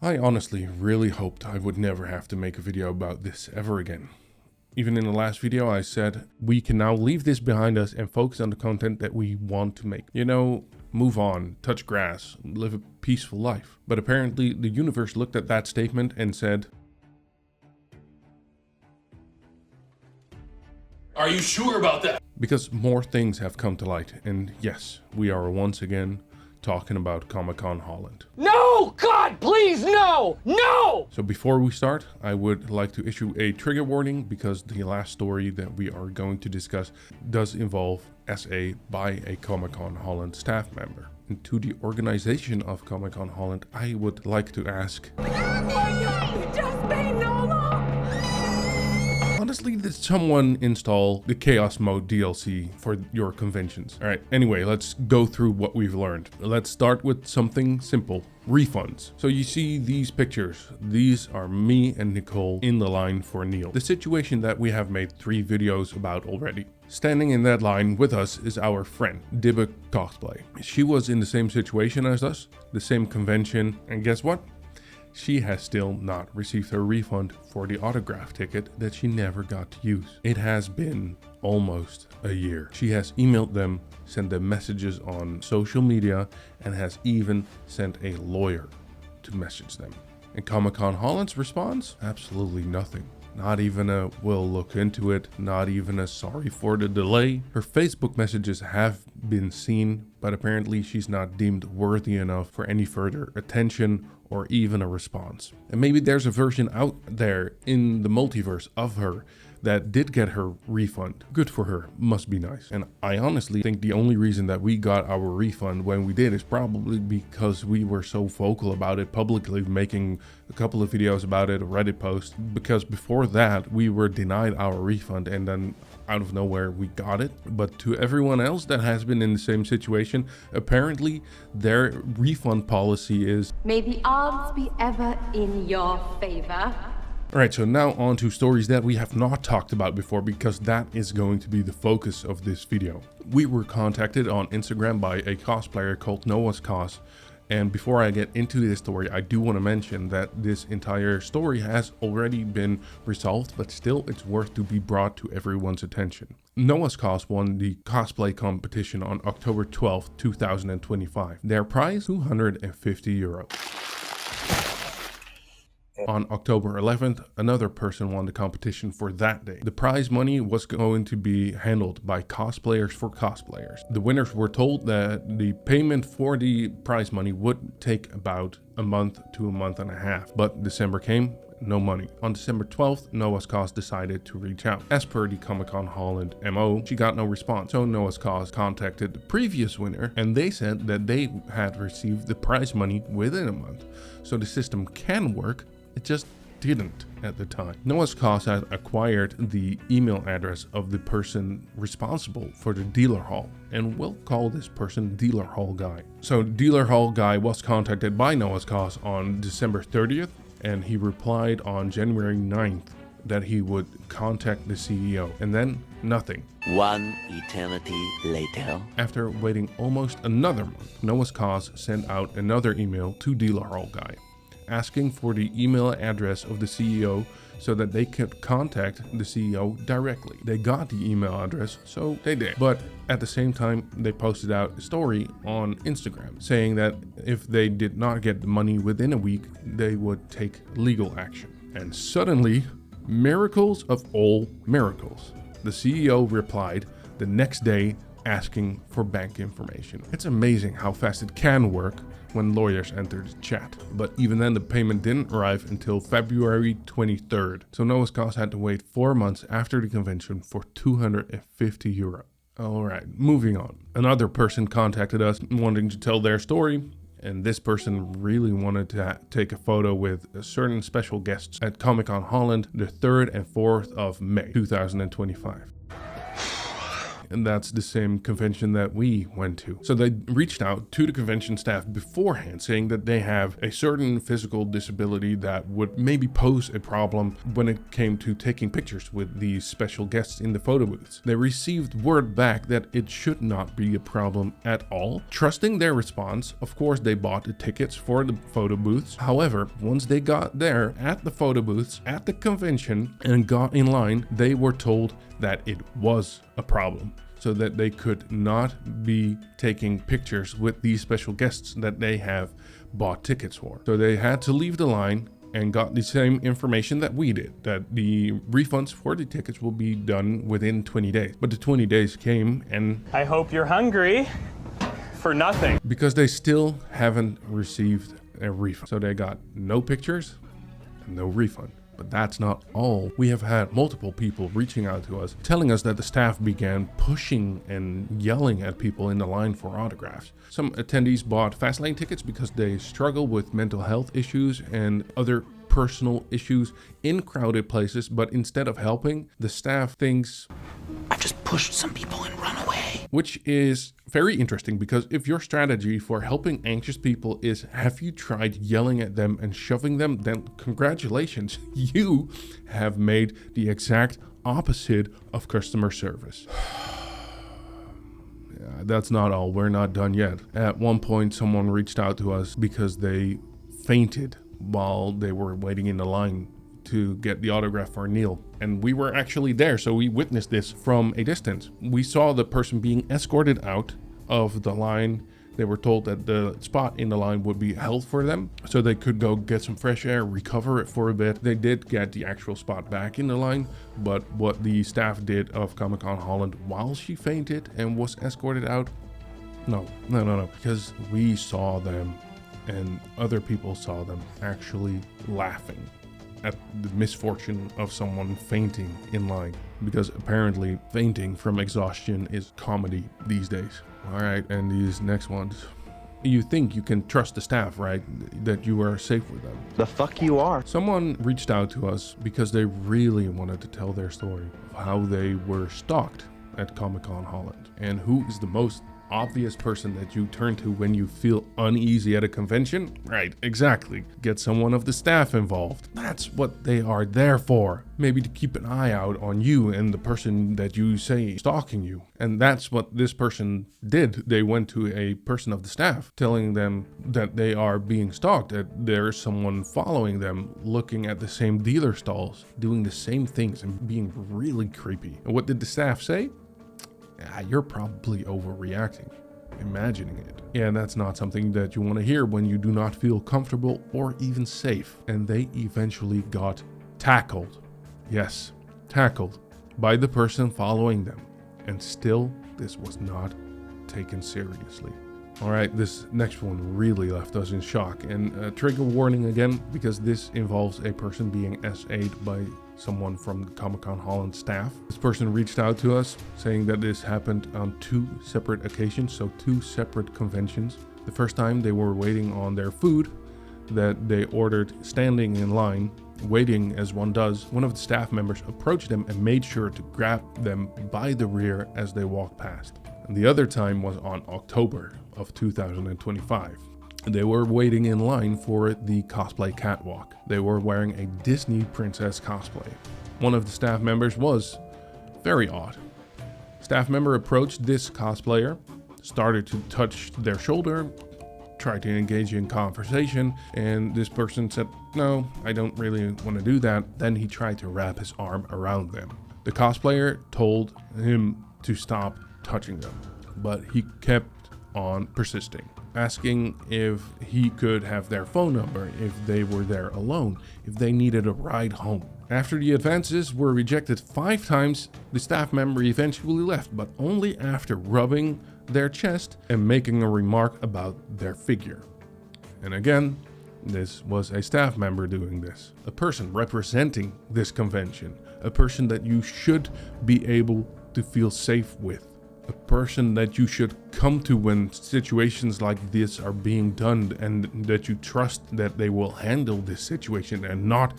I honestly really hoped I would never have to make a video about this ever again. Even in the last video I said we can now leave this behind us and focus on the content that we want to make. You know, move on, touch grass, live a peaceful life. But apparently the universe looked at that statement and said, "Are you sure about that?" Because more things have come to light, and yes, we are once again talking about Comic Con Holland. No! God, please, no! No! So before we start, I would like to issue a trigger warning because the last story that we are going to discuss does involve SA by a Comic Con Holland staff member. And to the organization of Comic Con Holland, I would like to ask, honestly, did someone install the Chaos Mode DLC for your conventions? All right, anyway, let's go through what we've learned. Let's start with something simple. Refunds. So you see these pictures. These are me and Nicole in the line for Neil. The situation that we have made 3 videos about already. Standing in that line with us is our friend, Dibba Cosplay. She was in the same situation as us, the same convention, and guess what? She has still not received her refund for the autograph ticket that she never got to use. It has been almost a year. She has emailed them, sent them messages on social media, and has even sent a lawyer to message them. And Comic Con Holland's response? Absolutely nothing. Not even a "we'll look into it," not even a "sorry for the delay." Her Facebook messages have been seen, but apparently she's not deemed worthy enough for any further attention or even a response. And maybe there's a version out there in the multiverse of her that did get her refund. Good for her, must be nice. And I honestly think the only reason that we got our refund when we did is probably because we were so vocal about it publicly, making a couple of videos about it, a Reddit post, because before that we were denied our refund and then out of nowhere we got it. But to everyone else that has been in the same situation, apparently their refund policy is, "May the odds be ever in your favor." Alright, so now on to stories that we have not talked about before, because that is going to be the focus of this video. We were contacted on Instagram by a cosplayer called Noah's Cos, and before I get into this story, I do want to mention that this entire story has already been resolved, but still it's worth to be brought to everyone's attention. Noah's Cos won the cosplay competition on October 12th, 2025. Their prize, €250. On October 11th, another person won the competition for that day. The prize money was going to be handled by CosplayersForCosplayers. The winners were told that the payment for the prize money would take about a month to a month and a half, but December came, no money. On December 12th, Noah's Cos decided to reach out. As per the Comic Con Holland MO, she got no response. So Noah's Cos contacted the previous winner and they said that they had received the prize money within a month. So the system can work, it just didn't at the time. Noah's Cos had acquired the email address of the person responsible for the dealer hall, and we'll call this person Dealer Hall Guy. So Dealer Hall Guy was contacted by Noah's Cos on December 30th, and he replied on January 9th that he would contact the CEO, and then nothing. One eternity later. After waiting almost another month, Noah's Cos sent out another email to Dealer Hall Guy, asking for the email address of the CEO so that they could contact the CEO directly. They got the email address, so they did. But at the same time, they posted out a story on Instagram saying that if they did not get the money within a week, they would take legal action. And suddenly, miracles of all miracles, the CEO replied the next day asking for bank information. It's amazing how fast it can work when lawyers enter the chat. But even then, the payment didn't arrive until February 23rd. So Noah's Cos had to wait 4 months after the convention for €250. Alright, moving on. Another person contacted us wanting to tell their story, and this person really wanted to take a photo with certain special guests at Comic Con Holland the 3rd and 4th of May 2025. and that's the same convention that we went to. So they reached out to the convention staff beforehand, saying that they have a certain physical disability that would maybe pose a problem when it came to taking pictures with these special guests in the photo booths. They received word back that it should not be a problem at all. Trusting their response, of course, they bought the tickets for the photo booths. However, once they got there at the photo booths at the convention and got in line, they were told that it was a problem, so that they could not be taking pictures with these special guests that they have bought tickets for. So they had to leave the line and got the same information that we did, that the refunds for the tickets will be done within 20 days. But the 20 days came, and I hope you're hungry for nothing. Because they still haven't received a refund. So they got no pictures and no refund. But that's not all. We have had multiple people reaching out to us, telling us that the staff began pushing and yelling at people in the line for autographs. Some attendees bought fast lane tickets because they struggle with mental health issues and other personal issues in crowded places, but instead of helping, the staff thinks, I've just pushed some people and run away. Which is very interesting, because if your strategy for helping anxious people is have you tried yelling at them and shoving them, then congratulations, you have made the exact opposite of customer service. Yeah, that's not all. We're not done yet. At one point, someone reached out to us because they fainted while they were waiting in the line to get the autograph for Neil. And we were actually there, so we witnessed this from a distance. We saw the person being escorted out of the line. They were told that the spot in the line would be held for them, so they could go get some fresh air, recover it for a bit. They did get the actual spot back in the line, but what the staff did of Comic Con Holland while she fainted and was escorted out, no, because we saw them and other people saw them actually laughing at the misfortune of someone fainting in line, because apparently fainting from exhaustion is comedy these days. All right, and these next ones. You think you can trust the staff, right? That you are safe with them. The fuck you are. Someone reached out to us because they really wanted to tell their story of how they were stalked at Comic Con Holland, and who is the most obvious person that you turn to when you feel uneasy at a convention? Right, exactly. Get someone of the staff involved. That's what they are there for. Maybe to keep an eye out on you and the person that you say is stalking you. And that's what this person did. They went to a person of the staff, telling them that they are being stalked, that there's someone following them, looking at the same dealer stalls, doing the same things and being really creepy. And what did the staff say? You're probably overreacting, imagining it. Yeah, that's not something that you want to hear when you do not feel comfortable or even safe. And they eventually got tackled. Yes, tackled by the person following them. And still, this was not taken seriously. All right, this next one really left us in shock. And trigger warning again, because this involves a person being SA'd by someone from the Comic Con Holland staff. This person reached out to us saying that this happened on 2 separate occasions, so 2 separate conventions. The first time they were waiting on their food that they ordered, standing in line, waiting as one does. One of the staff members approached them and made sure to grab them by the rear as they walked past. And the other time was on October of 2025. They were waiting in line for the cosplay catwalk. They were wearing a Disney princess cosplay. One of the staff members was very odd. Staff member approached this cosplayer, started to touch their shoulder, tried to engage in conversation, and this person said, "No, I don't really want to do that." Then he tried to wrap his arm around them. The cosplayer told him to stop touching them, but he kept on persisting, asking if he could have their phone number, if they were there alone, if they needed a ride home. After the advances were rejected 5 times, the staff member eventually left, but only after rubbing their chest and making a remark about their figure. And again, this was a staff member doing this, a person representing this convention, a person that you should be able to feel safe with. A person that you should come to when situations like this are being done, and that you trust that they will handle this situation and not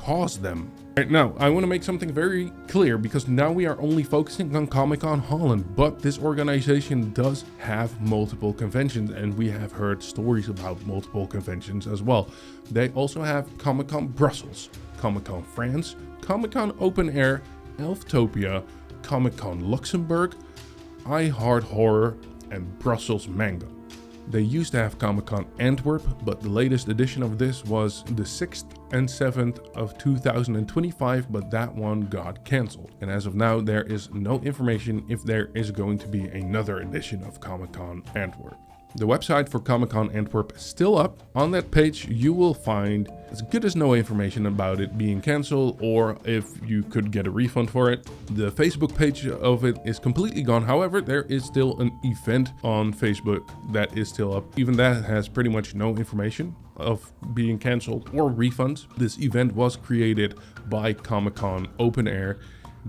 cause them. Right now, I want to make something very clear because now we are only focusing on Comic Con Holland, but this organization does have multiple conventions and we have heard stories about multiple conventions as well. They also have Comic Con Brussels, Comic Con France, Comic Con Open Air, Elftopia, Comic Con Luxembourg, I Heart Horror, and Brussels Manga. They used to have Comic Con Antwerp, but the latest edition of this was the 6th and 7th of 2025, but that one got cancelled. And as of now, there is no information if there is going to be another edition of Comic Con Antwerp. The website for Comic Con Antwerp is still up. On that page, you will find as good as no information about it being cancelled or if you could get a refund for it. The Facebook page of it is completely gone. However, there is still an event on Facebook that is still up. Even that has pretty much no information of being cancelled or refunds. This event was created by Comic Con Open Air,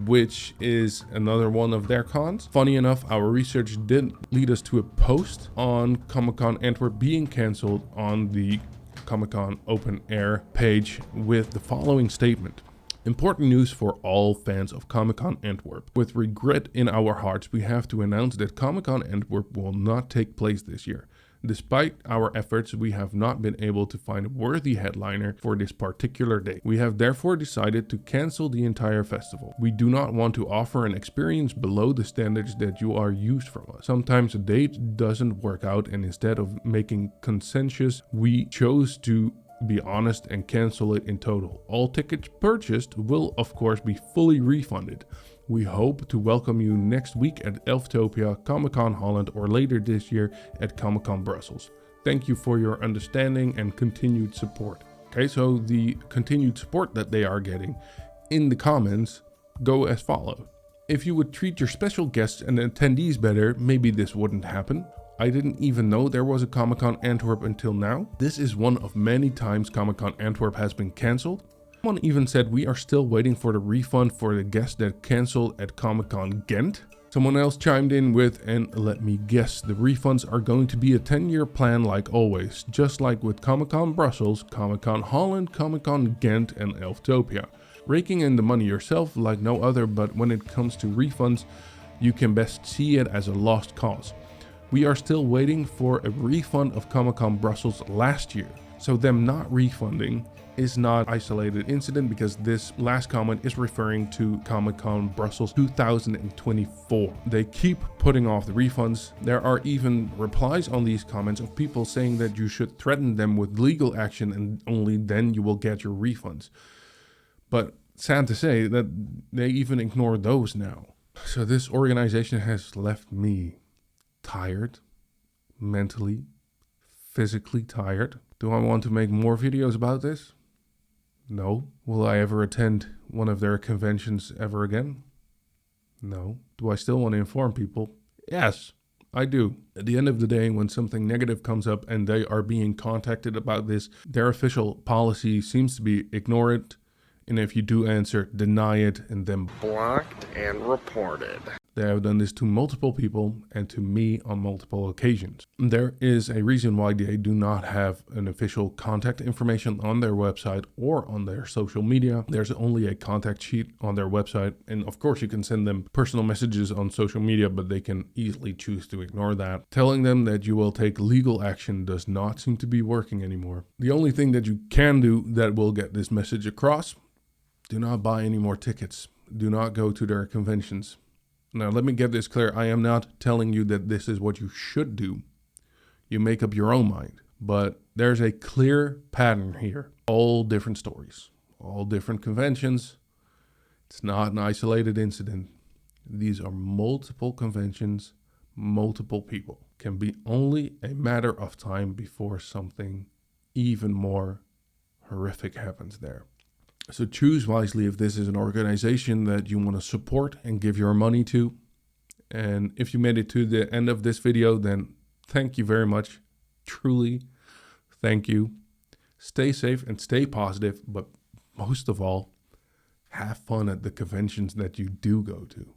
which is another one of their cons. Funny enough, our research did lead us to a post on Comic-Con Antwerp being cancelled on the Comic-Con Open Air page with the following statement. Important news for all fans of Comic-Con Antwerp. With regret in our hearts, we have to announce that Comic-Con Antwerp will not take place this year. Despite our efforts, we have not been able to find a worthy headliner for this particular day. We have therefore decided to cancel the entire festival. We do not want to offer an experience below the standards that you are used from us. Sometimes a date doesn't work out, and instead of making consensus, we chose to be honest and cancel it in total. All tickets purchased will of course be fully refunded. We hope to welcome you next week at Elftopia, Comic Con Holland, or later this year at Comic Con Brussels. Thank you for your understanding and continued support. Okay, so the continued support that they are getting in the comments go as follows. If you would treat your special guests and attendees better, maybe this wouldn't happen. I didn't even know there was a Comic Con Antwerp until now. This is one of many times Comic Con Antwerp has been cancelled. Someone even said we are still waiting for the refund for the guests that cancelled at Comic Con Ghent. Someone else chimed in with, and let me guess, the refunds are going to be a 10-year plan like always, just like with Comic Con Brussels, Comic Con Holland, Comic Con Ghent, and Elftopia. Raking in the money yourself like no other, but when it comes to refunds, you can best see it as a lost cause. We are still waiting for a refund of Comic Con Brussels last year, so them not refunding is not an isolated incident because this last comment is referring to Comic Con Brussels 2024. They keep putting off the refunds. There are even replies on these comments of people saying that you should threaten them with legal action and only then you will get your refunds. But sad to say that they even ignore those now. So this organization has left me tired, mentally, physically tired. Do I want to make more videos about this? No. Will I ever attend one of their conventions ever again? No. Do I still want to inform people? Yes, I do. At the end of the day, when something negative comes up and they are being contacted about this, their official policy seems to be ignore it, and if you do answer, deny it, and then blocked and reported. They have done this to multiple people and to me on multiple occasions. There is a reason why they do not have an official contact information on their website or on their social media. There's only a contact sheet on their website. And of course you can send them personal messages on social media, but they can easily choose to ignore that. Telling them that you will take legal action does not seem to be working anymore. The only thing that you can do that will get this message across, do not buy any more tickets. Do not go to their conventions. Now, let me get this clear. I am not telling you that this is what you should do. You make up your own mind. But there's a clear pattern here. All different stories, all different conventions. It's not an isolated incident. These are multiple conventions, multiple people. Can be only a matter of time before something even more horrific happens there. So choose wisely if this is an organization that you want to support and give your money to. And if you made it to the end of this video, then thank you very much. Truly, thank you. Stay safe and stay positive, but most of all, have fun at the conventions that you do go to.